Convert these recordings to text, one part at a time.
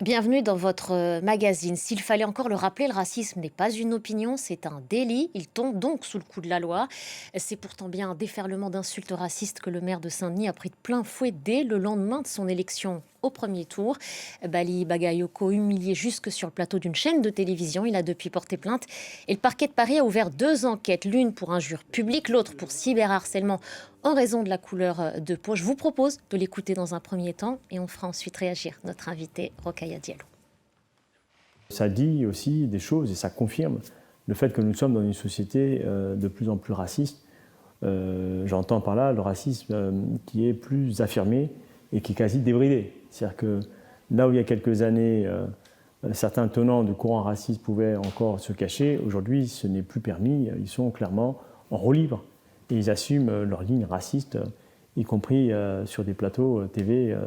Bienvenue dans votre magazine. S'il fallait encore le rappeler, le racisme n'est pas une opinion, c'est un délit. Il tombe donc sous le coup de la loi. C'est pourtant bien un déferlement d'insultes racistes que le maire de Saint-Denis a pris de plein fouet dès le lendemain de son élection au premier tour. Bali Bagayoko, humilié jusque sur le plateau d'une chaîne de télévision, il a depuis porté plainte. Et le parquet de Paris a ouvert 2 enquêtes, l'une pour injure publique, l'autre pour cyberharcèlement en raison de la couleur de peau. Je vous propose de l'écouter dans un premier temps et on fera ensuite réagir notre invité Rokhaya Diallo. Ça dit aussi des choses et ça confirme le fait que nous sommes dans une société de plus en plus raciste. J'entends par là le racisme qui est plus affirmé et qui est quasi débridé. C'est-à-dire que là où il y a quelques années, certains tenants de courants racistes pouvaient encore se cacher, aujourd'hui ce n'est plus permis, ils sont clairement en roue libre. Et ils assument leur ligne raciste, y compris sur des plateaux TV.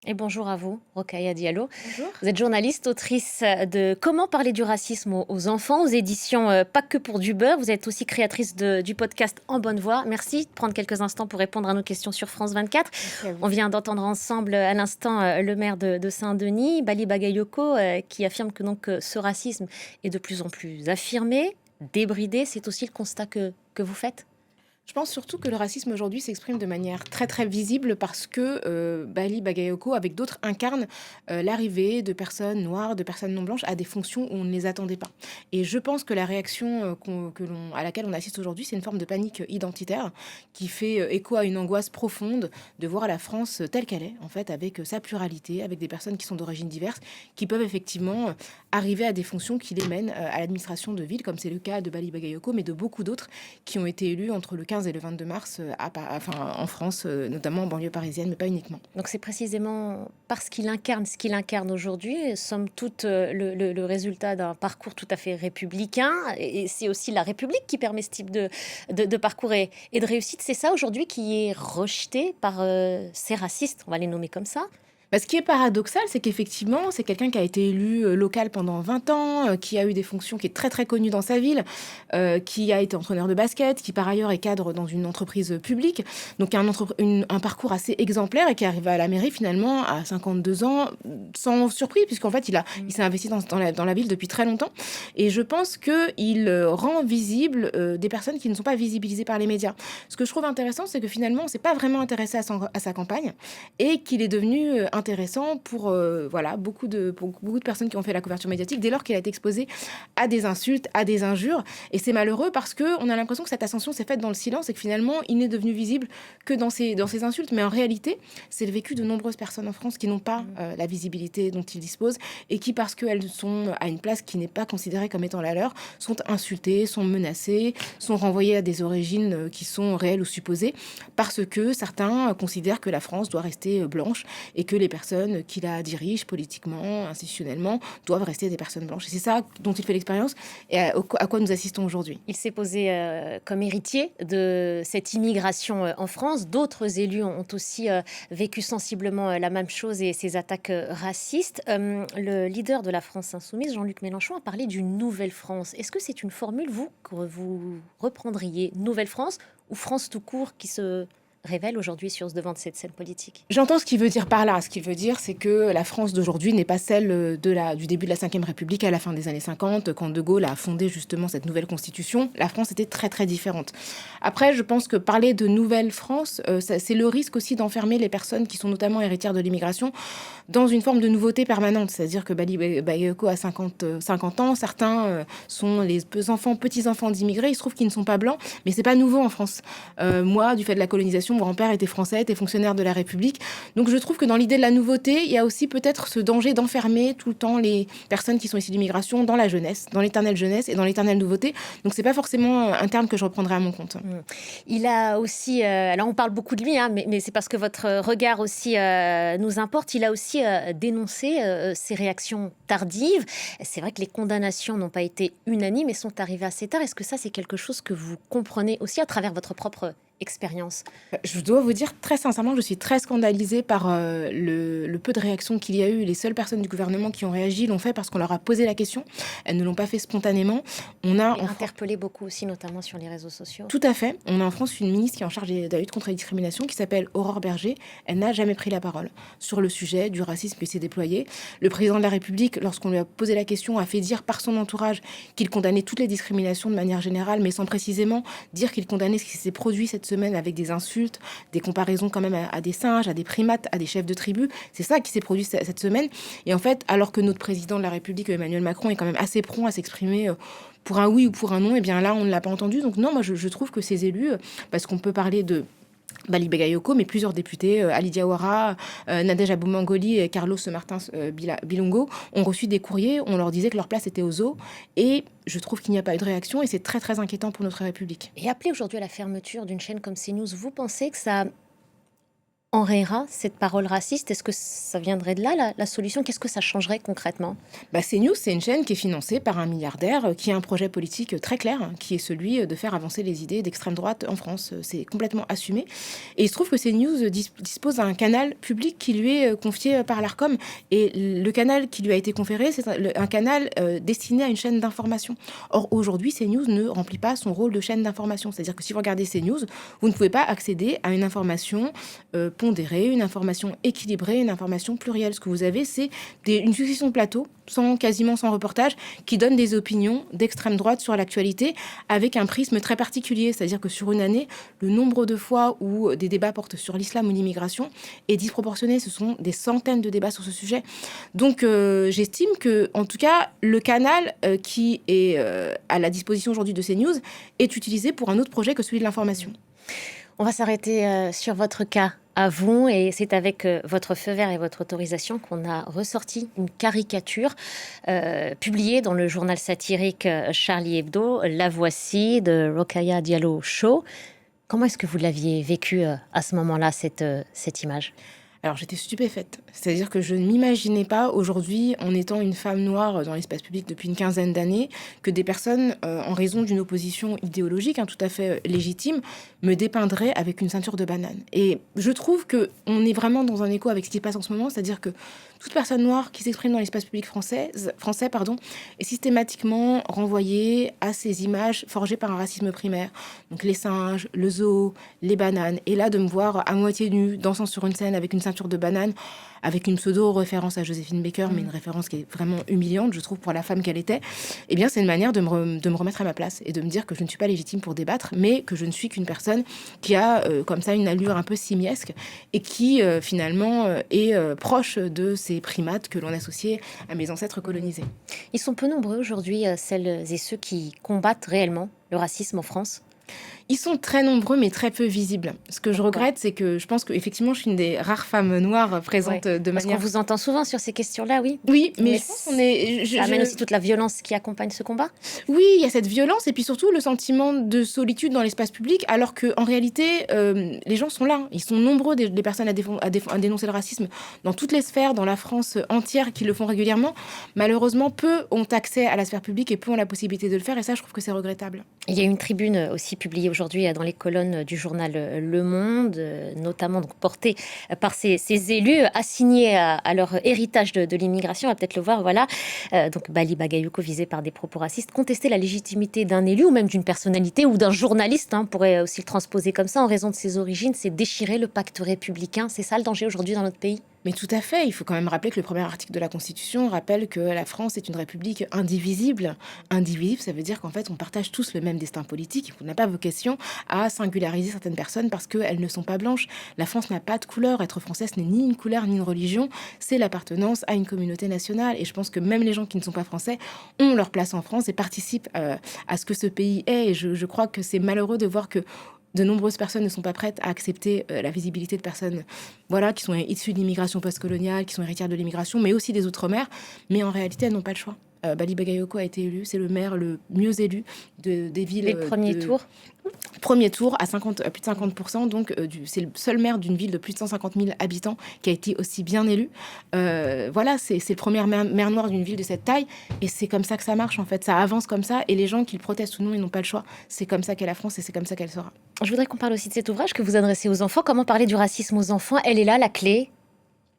Et bonjour à vous, Rokhaya Diallo. Bonjour. Vous êtes journaliste, autrice de Comment parler du racisme aux enfants, aux éditions Pas que pour du beurre. Vous êtes aussi créatrice du podcast En bonne voie. Merci de prendre quelques instants pour répondre à nos questions sur France 24. On vient d'entendre ensemble à l'instant le maire de Saint-Denis, Bali Bagayoko, qui affirme que donc, ce racisme est de plus en plus affirmé, débridé. C'est aussi le constat que vous faites ? Je pense surtout que le racisme aujourd'hui s'exprime de manière très très visible parce que Bali Bagayoko, avec d'autres, incarne l'arrivée de personnes noires, de personnes non blanches à des fonctions où on ne les attendait pas. Et je pense que la réaction à laquelle on assiste aujourd'hui, c'est une forme de panique identitaire qui fait écho à une angoisse profonde de voir la France telle qu'elle est, en fait, avec sa pluralité, avec des personnes qui sont d'origine diverse, qui peuvent effectivement arriver à des fonctions qui les mènent à l'administration de ville, comme c'est le cas de Bali Bagayoko, mais de beaucoup d'autres qui ont été élus entre le 15 et le 22 mars en France, notamment en banlieue parisienne, mais pas uniquement. Donc c'est précisément parce qu'il incarne ce qu'il incarne aujourd'hui, somme toute le résultat d'un parcours tout à fait républicain, et c'est aussi la République qui permet ce type de parcours et de réussite. C'est ça aujourd'hui qui est rejeté par ces racistes, on va les nommer comme ça. Ce qui est paradoxal, c'est qu'effectivement, c'est quelqu'un qui a été élu local pendant 20 ans, qui a eu des fonctions, qui est très très connu dans sa ville, qui a été entraîneur de basket, qui par ailleurs est cadre dans une entreprise publique, donc un parcours assez exemplaire et qui arrive à la mairie finalement à 52 ans, sans surprise, puisqu'en fait il s'est investi dans la ville depuis très longtemps. Et je pense qu'il rend visible des personnes qui ne sont pas visibilisées par les médias. Ce que je trouve intéressant, c'est que finalement, on ne s'est pas vraiment intéressé à sa campagne et qu'il est devenu intéressant pour beaucoup de personnes qui ont fait la couverture médiatique dès lors qu'il a été exposé à des insultes, à des injures. Et c'est malheureux parce qu'on a l'impression que cette ascension s'est faite dans le silence et que finalement, il n'est devenu visible que dans ces insultes. Mais en réalité, c'est le vécu de nombreuses personnes en France qui n'ont pas la visibilité dont ils disposent et qui, parce qu'elles sont à une place qui n'est pas considérée comme étant la leur, sont insultées, sont menacées, sont renvoyées à des origines qui sont réelles ou supposées parce que certains considèrent que la France doit rester blanche et que les personnes qui la dirigent politiquement, institutionnellement, doivent rester des personnes blanches. Et c'est ça dont il fait l'expérience et à quoi nous assistons aujourd'hui. Il s'est posé comme héritier de cette immigration en France. D'autres élus ont aussi vécu sensiblement la même chose et ces attaques racistes. Le leader de la France insoumise, Jean-Luc Mélenchon, a parlé d'une nouvelle France. Est-ce que c'est une formule, vous, que vous reprendriez? Nouvelle France ou France tout court qui se révèle aujourd'hui sur ce devant de cette scène politique? J'entends ce qu'il veut dire par là. Ce qu'il veut dire, c'est que la France d'aujourd'hui n'est pas celle du début de la Ve République à la fin des années 50, quand De Gaulle a fondé justement cette nouvelle constitution. La France était très très différente. Après, je pense que parler de nouvelle France, c'est le risque aussi d'enfermer les personnes qui sont notamment héritières de l'immigration dans une forme de nouveauté permanente. C'est-à-dire que Bali Bagayoko a 50 ans, certains sont les petits-enfants d'immigrés, il se trouve qu'ils ne sont pas blancs, mais c'est pas nouveau en France. Moi, du fait de la colonisation, mon grand-père était français, était fonctionnaire de la République. Donc je trouve que dans l'idée de la nouveauté, il y a aussi peut-être ce danger d'enfermer tout le temps les personnes qui sont issues d'immigration dans la jeunesse, dans l'éternelle jeunesse et dans l'éternelle nouveauté. Donc c'est pas forcément un terme que je reprendrai à mon compte. Il a aussi, alors on parle beaucoup de lui, mais c'est parce que votre regard aussi nous importe, il a aussi dénoncé ces réactions tardives. C'est vrai que les condamnations n'ont pas été unanimes et sont arrivées assez tard. Est-ce que ça, c'est quelque chose que vous comprenez aussi à travers votre propre expérience? Je dois vous dire très sincèrement, je suis très scandalisée par le peu de réactions qu'il y a eu. Les seules personnes du gouvernement qui ont réagi l'ont fait parce qu'on leur a posé la question. Elles ne l'ont pas fait spontanément. On a Et interpellé beaucoup aussi, notamment sur les réseaux sociaux. Tout à fait. On a en France une ministre qui est en charge de la lutte contre la discrimination qui s'appelle Aurore Berger. Elle n'a jamais pris la parole sur le sujet du racisme qui s'est déployé. Le président de la République, lorsqu'on lui a posé la question, a fait dire par son entourage qu'il condamnait toutes les discriminations de manière générale, mais sans précisément dire qu'il condamnait ce qui s'est produit cette semaine avec des insultes, des comparaisons quand même à des singes, à des primates, à des chefs de tribu. C'est ça qui s'est produit cette semaine. Et en fait, alors que notre président de la République, Emmanuel Macron, est quand même assez prompt à s'exprimer pour un oui ou pour un non, et bien là, on ne l'a pas entendu. Donc non, moi, je trouve que ces élus, parce qu'on peut parler de Bali Bagayoko, mais plusieurs députés, Ali Diawara, Nadège Aboumangoli et Carlos Martins Bilongo, ont reçu des courriers. On leur disait que leur place était aux eaux. Et je trouve qu'il n'y a pas eu de réaction, et c'est très, très inquiétant pour notre République. Et appeler aujourd'hui à la fermeture d'une chaîne comme CNews, vous pensez que ça enrayera cette parole raciste? Est-ce que ça viendrait de là, la solution? Qu'est-ce que ça changerait concrètement? CNews, c'est une chaîne qui est financée par un milliardaire qui a un projet politique très clair, qui est celui de faire avancer les idées d'extrême droite en France. C'est complètement assumé. Et il se trouve que CNews dispose d'un canal public qui lui est confié par l'Arcom. Et le canal qui lui a été conféré, c'est un canal destiné à une chaîne d'information. Or, aujourd'hui, CNews ne remplit pas son rôle de chaîne d'information. C'est-à-dire que si vous regardez CNews, vous ne pouvez pas accéder à une information pondérée, une information équilibrée, une information plurielle. Ce que vous avez, c'est une succession de plateaux, quasiment sans reportage, qui donnent des opinions d'extrême droite sur l'actualité avec un prisme très particulier. C'est-à-dire que sur une année, le nombre de fois où des débats portent sur l'islam ou l'immigration est disproportionné. Ce sont des centaines de débats sur ce sujet. Donc j'estime que, en tout cas, le canal qui est à la disposition aujourd'hui de CNews est utilisé pour un autre projet que celui de l'information. On va s'arrêter sur votre cas à vous, et c'est avec votre feu vert et votre autorisation qu'on a ressorti une caricature publiée dans le journal satirique Charlie Hebdo. La voici, de Rokhaya Diallo Show. Comment est-ce que vous l'aviez vécu à ce moment-là, cette image? Alors j'étais stupéfaite, c'est-à-dire que je ne m'imaginais pas aujourd'hui, en étant une femme noire dans l'espace public depuis une quinzaine d'années, que des personnes, en raison d'une opposition idéologique tout à fait légitime, me dépeindraient avec une ceinture de banane. Et je trouve qu'on est vraiment dans un écho avec ce qui se passe en ce moment, c'est-à-dire que toute personne noire qui s'exprime dans l'espace public français, est systématiquement renvoyée à ces images forgées par un racisme primaire. Donc les singes, le zoo, les bananes. Et là, de me voir à moitié nue, dansant sur une scène avec une ceinture de banane, avec une pseudo-référence à Joséphine Baker, mais une référence qui est vraiment humiliante, je trouve, pour la femme qu'elle était, eh bien, c'est une manière de me remettre à ma place et de me dire que je ne suis pas légitime pour débattre, mais que je ne suis qu'une personne qui a, comme ça, une allure un peu simiesque et qui, finalement, est proche de ces primates que l'on associait à mes ancêtres colonisés. Ils sont peu nombreux aujourd'hui, celles et ceux qui combattent réellement le racisme en France? Ils sont très nombreux, mais très peu visibles. Ce que je regrette, c'est que je pense qu'effectivement, je suis une des rares femmes noires présentes de Parce manière... qu'on vous entend souvent sur ces questions-là, oui. Oui, mais je pense qu'on est... Ça amène aussi toute la violence qui accompagne ce combat. Oui, il y a cette violence et puis surtout le sentiment de solitude dans l'espace public, alors qu'en réalité, les gens sont là. Ils sont nombreux, des personnes à dénoncer le racisme dans toutes les sphères, dans la France entière, qui le font régulièrement. Malheureusement, peu ont accès à la sphère publique et peu ont la possibilité de le faire. Et ça, je trouve que c'est regrettable. Il y a une tribune aussi publiée aujourd'hui dans les colonnes du journal Le Monde, notamment donc portée par ces élus assignés à leur héritage de l'immigration. On va peut-être le voir, voilà. Donc Bali Bagayoko, visé par des propos racistes, contester la légitimité d'un élu ou même d'une personnalité ou d'un journaliste, on pourrait aussi le transposer comme ça, en raison de ses origines, c'est déchirer le pacte républicain. C'est ça le danger aujourd'hui dans notre pays? Mais tout à fait, il faut quand même rappeler que le premier article de la Constitution rappelle que la France est une république indivisible. Indivisible, ça veut dire qu'en fait, on partage tous le même destin politique et qu'on n'a pas vocation à singulariser certaines personnes parce qu'elles ne sont pas blanches. La France n'a pas de couleur. Être français, ce n'est ni une couleur ni une religion. C'est l'appartenance à une communauté nationale. Et je pense que même les gens qui ne sont pas français ont leur place en France et participent à ce que ce pays est. Et je crois que c'est malheureux de voir que de nombreuses personnes ne sont pas prêtes à accepter la visibilité de personnes qui sont issues de l'immigration postcoloniale, qui sont héritières de l'immigration, mais aussi des Outre-mer. Mais en réalité, elles n'ont pas le choix. Bali Bagayoko a été élu. C'est le maire le mieux élu des villes. Les premiers tours. Premier tour à plus de 50%. Donc, c'est le seul maire d'une ville de plus de 150 000 habitants qui a été aussi bien élu. Voilà, c'est le premier maire noir d'une ville de cette taille. Et c'est comme ça que ça marche, en fait. Ça avance comme ça. Et les gens, qu'ils protestent ou non, ils n'ont pas le choix. C'est comme ça qu'est la France et c'est comme ça qu'elle sera. Je voudrais qu'on parle aussi de cet ouvrage que vous adressez aux enfants. Comment parler du racisme aux enfants? Elle est là, la clé.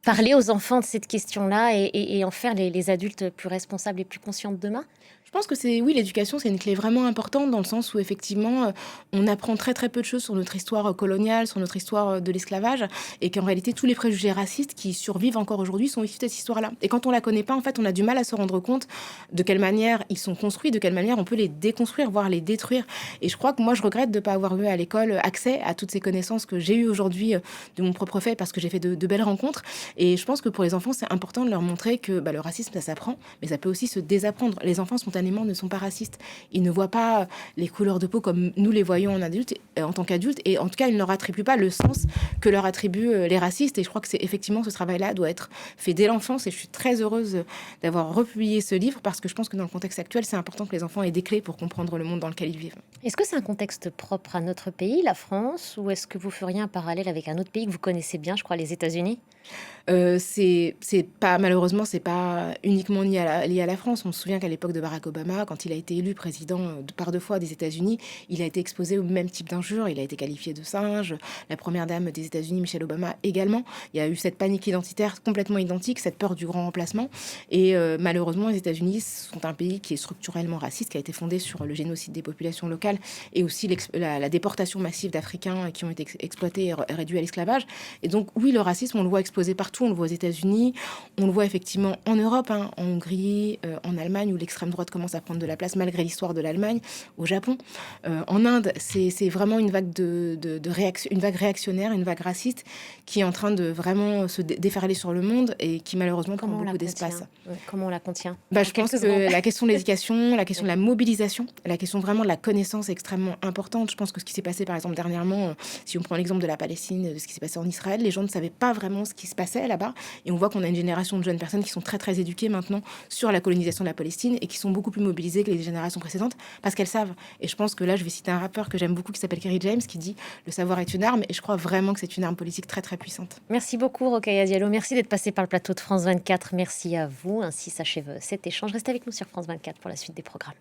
Parler aux enfants de cette question-là et en faire les adultes plus responsables et plus conscients de demain. Je pense que l'éducation, c'est une clé vraiment importante dans le sens où effectivement, on apprend très très peu de choses sur notre histoire coloniale, sur notre histoire de l'esclavage, et qu'en réalité, tous les préjugés racistes qui survivent encore aujourd'hui sont issus de cette histoire-là. Et quand on la connaît pas, en fait, on a du mal à se rendre compte de quelle manière ils sont construits, de quelle manière on peut les déconstruire, voire les détruire. Et je crois que moi, je regrette de ne pas avoir eu à l'école accès à toutes ces connaissances que j'ai eues aujourd'hui de mon propre fait, parce que j'ai fait de belles rencontres. Et je pense que pour les enfants, c'est important de leur montrer que le racisme, ça s'apprend, mais ça peut aussi se désapprendre. Les enfants, spontanément, ne sont pas racistes. Ils ne voient pas les couleurs de peau comme nous les voyons en tant qu'adultes, et en tout cas, ils ne leur attribuent pas le sens que leur attribuent les racistes. Et je crois que c'est effectivement ce travail-là doit être fait dès l'enfance. Et je suis très heureuse d'avoir republié ce livre parce que je pense que dans le contexte actuel, c'est important que les enfants aient des clés pour comprendre le monde dans lequel ils vivent. Est-ce que c'est un contexte propre à notre pays, la France, ou est-ce que vous feriez un parallèle avec un autre pays que vous connaissez bien, je crois, les États-Unis? C'est pas, malheureusement, c'est pas uniquement lié à la France. On se souvient qu'à l'époque de Barack Obama, quand il a été élu président par 2 fois des États-Unis, il a été exposé au même type d'injures. Il a été qualifié de singe. La première dame des États-Unis, Michelle Obama, également. Il y a eu cette panique identitaire complètement identique, cette peur du grand remplacement. Et malheureusement, les États-Unis sont un pays qui est structurellement raciste, qui a été fondé sur le génocide des populations locales et aussi la déportation massive d'Africains qui ont été exploités et réduits à l'esclavage. Et donc, oui, le racisme, on le voit exposé partout. On le voit aux États-Unis, on le voit effectivement en Europe, en Hongrie, en Allemagne, où l'extrême droite commence à prendre de la place malgré l'histoire de l'Allemagne, au Japon. En Inde, c'est vraiment une vague une vague réactionnaire, une vague raciste qui est en train de vraiment se déferler sur le monde et qui malheureusement prend beaucoup d'espace. Comment on la contient? Je pense que la question de l'éducation, la question de la mobilisation, la question vraiment de la connaissance est extrêmement importante. Je pense que ce qui s'est passé par exemple dernièrement, si on prend l'exemple de la Palestine, de ce qui s'est passé en Israël, les gens ne savaient pas vraiment ce qui se passait là-bas. Et on voit qu'on a une génération de jeunes personnes qui sont très très éduquées maintenant sur la colonisation de la Palestine et qui sont beaucoup plus mobilisées que les générations précédentes parce qu'elles savent. Et je pense que là, je vais citer un rappeur que j'aime beaucoup qui s'appelle Kerry James qui dit « Le savoir est une arme » et je crois vraiment que c'est une arme politique très très puissante. Merci beaucoup Rokhaya Diallo, merci d'être passé par le plateau de France 24. Merci à vous, ainsi s'achève cet échange. Restez avec nous sur France 24 pour la suite des programmes.